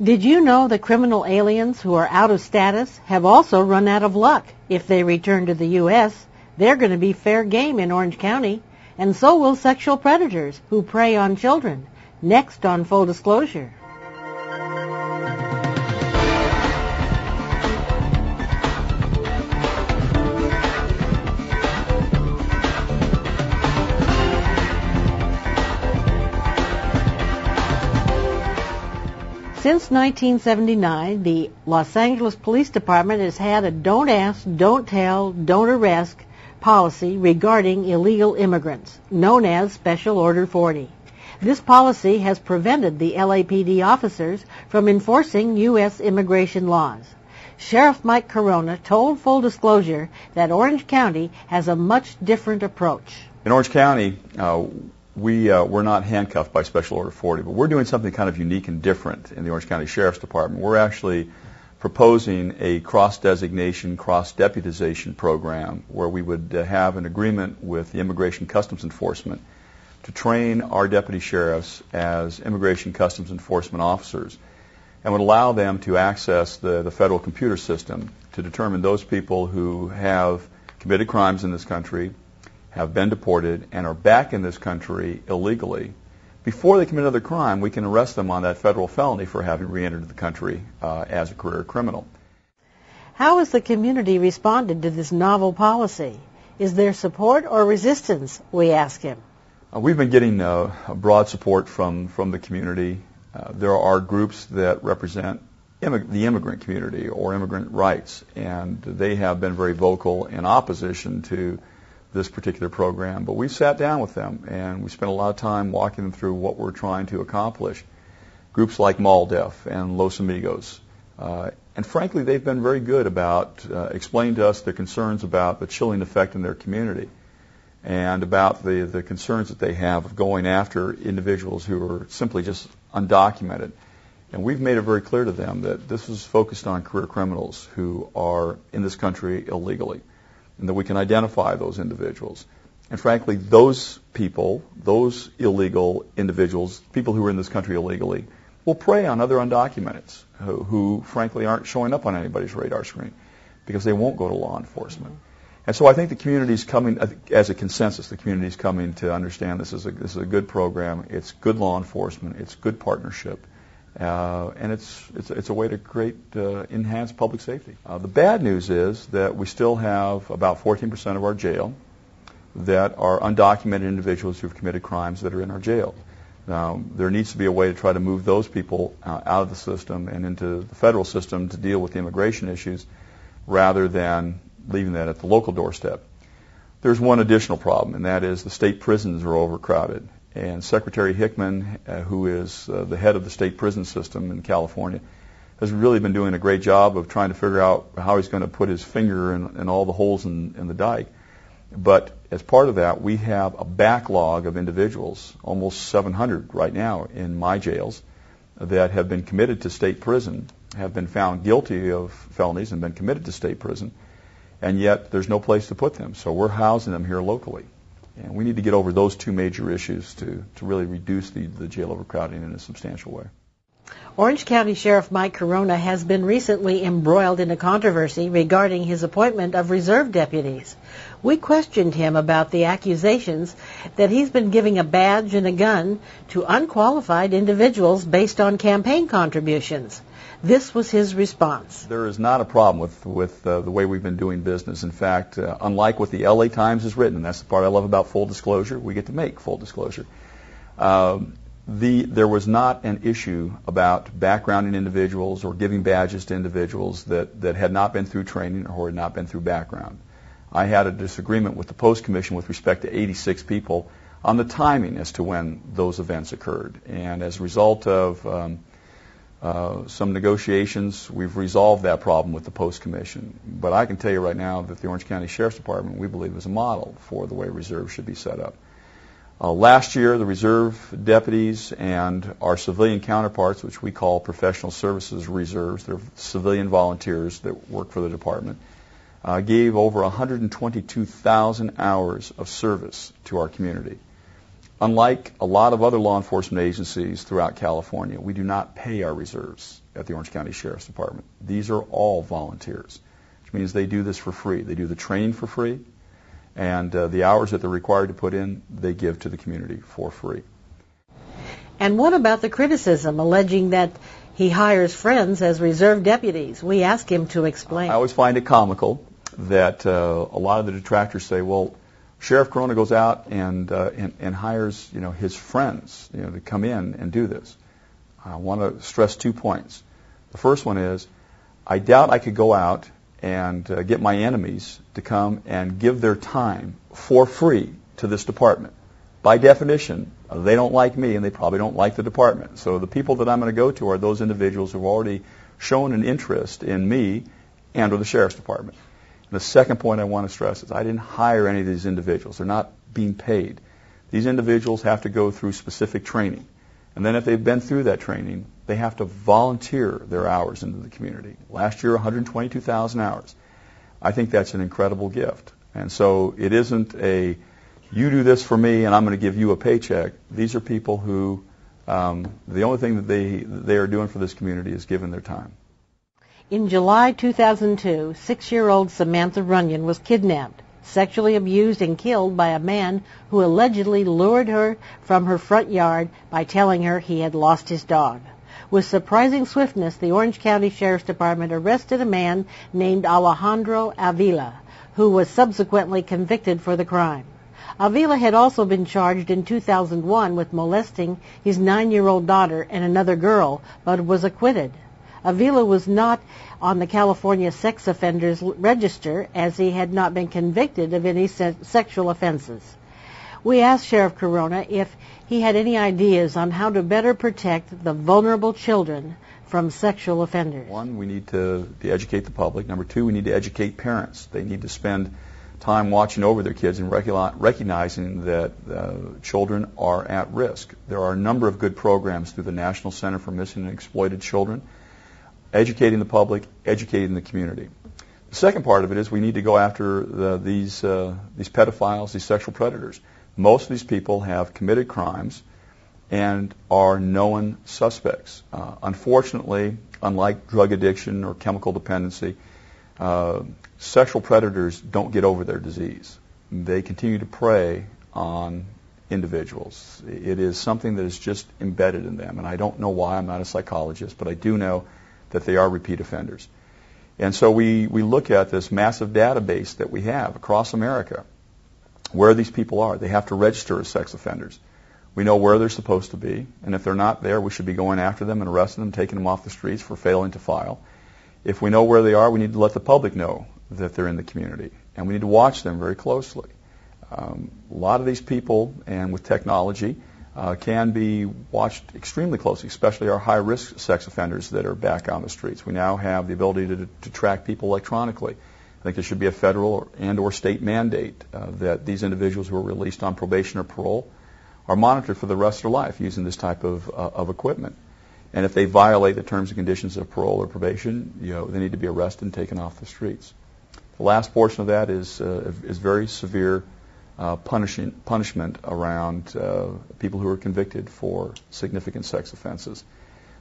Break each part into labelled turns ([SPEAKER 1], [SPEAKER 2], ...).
[SPEAKER 1] Did you know that criminal aliens who are out of status have also run out of luck? If they return to the U.S., they're going to be fair game in Orange County, and so will sexual predators who prey on children. Next on Full Disclosure. Since 1979, the Los Angeles Police Department has had a don't ask, don't tell, don't arrest policy regarding illegal immigrants, known as Special Order 40. This policy has prevented the LAPD officers from enforcing U.S. immigration laws. Sheriff Mike Carona told Full Disclosure that Orange County has a much different approach.
[SPEAKER 2] In Orange County, we're not handcuffed by Special Order 40, but we're doing something kind of unique and different in the Orange County Sheriff's Department. We're actually proposing a cross-designation, cross-deputization program where we would have an agreement with the Immigration Customs Enforcement to train our deputy sheriffs as Immigration Customs Enforcement officers, and would allow them to access the federal computer system to determine those people who have committed crimes in this country, have been deported, and are back in this country illegally. Before they commit another crime, we can arrest them on that federal felony for having re-entered the country as a career criminal.
[SPEAKER 1] How has the community responded to this novel policy? Is there support or resistance, we ask him.
[SPEAKER 2] We've been getting broad support from the community. There are groups that represent the immigrant community or immigrant rights, and they have been very vocal in opposition to this particular program. But we've sat down with them, and we spent a lot of time walking them through what we're trying to accomplish. Groups like MALDEF and Los Amigos. And frankly, they've been very good about explaining to us their concerns about the chilling effect in their community and about the concerns that they have of going after individuals who are simply just undocumented. And we've made it very clear to them that this is focused on career criminals who are in this country illegally, and that we can identify those individuals. And frankly, those people, those illegal individuals, people who are in this country illegally, will prey on other undocumenteds who frankly aren't showing up on anybody's radar screen because they won't go to law enforcement. And so I think the community's coming, as a consensus, the community's coming to understand this is a good program, it's good law enforcement, it's good partnership, and it's a way to create enhanced public safety. The bad news is that we still have about 14% of our jail that are undocumented individuals who've committed crimes that are in our jail. Now, there needs to be a way to try to move those people out of the system and into the federal system to deal with the immigration issues rather than leaving that at the local doorstep. There's one additional problem, and that is the state prisons are overcrowded. And Secretary Hickman, who is the head of the state prison system in California, has really been doing a great job of trying to figure out how he's going to put his finger in all the holes in the dike. But as part of that, we have a backlog of individuals, almost 700 right now in my jails, that have been committed to state prison, have been found guilty of felonies and been committed to state prison, and yet there's no place to put them. So we're housing them here locally. And we need to get over those two major issues to really reduce the jail overcrowding in a substantial way.
[SPEAKER 1] Orange County Sheriff Mike Carona has been recently embroiled in a controversy regarding his appointment of reserve deputies. We questioned him about the accusations that he's been giving a badge and a gun to unqualified individuals based on campaign contributions. This was his response.
[SPEAKER 2] There is not a problem with the way we've been doing business. In fact, unlike what the LA Times has written, and that's the part I love about full disclosure, we get to make full disclosure. There was not an issue about backgrounding individuals or giving badges to individuals that had not been through training or had not been through background. I had a disagreement with the Post Commission with respect to 86 people on the timing as to when those events occurred. And as a result of some negotiations, we've resolved that problem with the Post Commission. But I can tell you right now that the Orange County Sheriff's Department, we believe, is a model for the way reserves should be set up. Last year, the reserve deputies and our civilian counterparts, which we call professional services reserves, they're civilian volunteers that work for the department, gave over 122,000 hours of service to our community. Unlike a lot of other law enforcement agencies throughout California, we do not pay our reserves at the Orange County Sheriff's Department. These are all volunteers, which means they do this for free. They do the training for free, and the hours that they're required to put in, they give to the community for free.
[SPEAKER 1] And what about the criticism alleging that he hires friends as reserve deputies? We asked him to explain.
[SPEAKER 2] I always find it comical that a lot of the detractors say, well, Sheriff Carona goes out and hires, his friends, to come in and do this. I want to stress 2 points. The first one is, I doubt I could go out and get my enemies to come and give their time for free to this department. By definition, they don't like me and they probably don't like the department. So the people that I'm going to go to are those individuals who have already shown an interest in me and or the Sheriff's Department. And the second point I want to stress is I didn't hire any of these individuals. They're not being paid. These individuals have to go through specific training. And then if they've been through that training, they have to volunteer their hours into the community. Last year, 122,000 hours. I think that's an incredible gift. And so it isn't a, you do this for me and I'm going to give you a paycheck. These are people who, the only thing that they are doing for this community is giving their time.
[SPEAKER 1] In July 2002, 6-year-old Samantha Runyon was kidnapped, sexually abused and killed by a man who allegedly lured her from her front yard by telling her he had lost his dog. With surprising swiftness, the Orange County Sheriff's Department arrested a man named Alejandro Avila, who was subsequently convicted for the crime. Avila had also been charged in 2001 with molesting his 9-year-old daughter and another girl, but was acquitted. Avila was not on the California sex offenders register as he had not been convicted of any sexual offenses. We asked Sheriff Carona if he had any ideas on how to better protect the vulnerable children from sexual offenders.
[SPEAKER 2] One, we need to educate the public. Number two, we need to educate parents. They need to spend time watching over their kids and recognizing that children are at risk. There are a number of good programs through the National Center for Missing and Exploited Children, educating the public, educating the community. The second part of it is we need to go after these pedophiles, these sexual predators. Most of these people have committed crimes and are known suspects. Unfortunately, unlike drug addiction or chemical dependency, sexual predators don't get over their disease. They continue to prey on individuals. It is something that is just embedded in them, and I don't know why. I'm not a psychologist, but I do know that they are repeat offenders. And so we look at this massive database that we have across America, where these people are. They have to register as sex offenders. We know where they're supposed to be, and if they're not there, we should be going after them and arresting them, taking them off the streets for failing to file. If we know where they are, we need to let the public know that they're in the community, and we need to watch them very closely. A lot of these people, and with technology, can be watched extremely closely, especially our high-risk sex offenders that are back on the streets. We now have the ability to track people electronically. I think there should be a federal and/or state mandate that these individuals who are released on probation or parole are monitored for the rest of their life using this type of equipment. And if they violate the terms and conditions of parole or probation, they need to be arrested and taken off the streets. The last portion of that is very severe punishment around people who are convicted for significant sex offenses,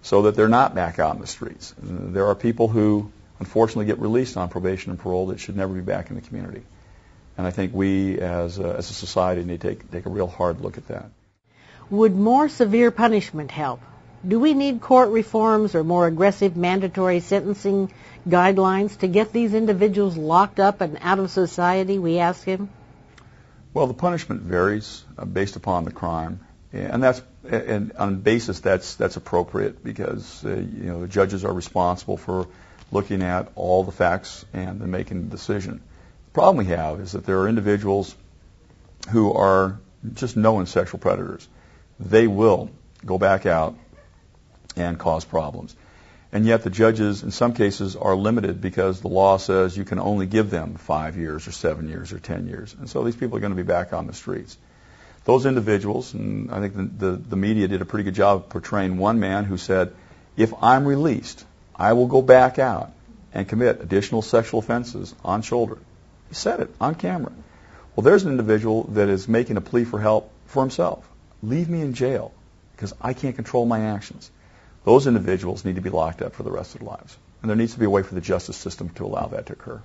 [SPEAKER 2] so that they're not back out in the streets. There are people who unfortunately get released on probation and parole that should never be back in the community. And I think we as a society need to take a real hard look at that.
[SPEAKER 1] Would more severe punishment help? Do we need court reforms or more aggressive mandatory sentencing guidelines to get these individuals locked up and out of society, we asked him?
[SPEAKER 2] Well, the punishment varies based upon the crime, and on basis that's appropriate because the judges are responsible for looking at all the facts and then making a decision. The problem we have is that there are individuals who are just known sexual predators. They will go back out and cause problems. And yet the judges, in some cases, are limited because the law says you can only give them 5 years or 7 years or 10 years. And so these people are going to be back on the streets. Those individuals, and I think the media did a pretty good job of portraying one man who said, if I'm released, I will go back out and commit additional sexual offenses on children. He said it on camera. Well, there's an individual that is making a plea for help for himself. leave me in jail because I can't control my actions. Those individuals need to be locked up for the rest of their lives. And there needs to be a way for the justice system to allow that to occur.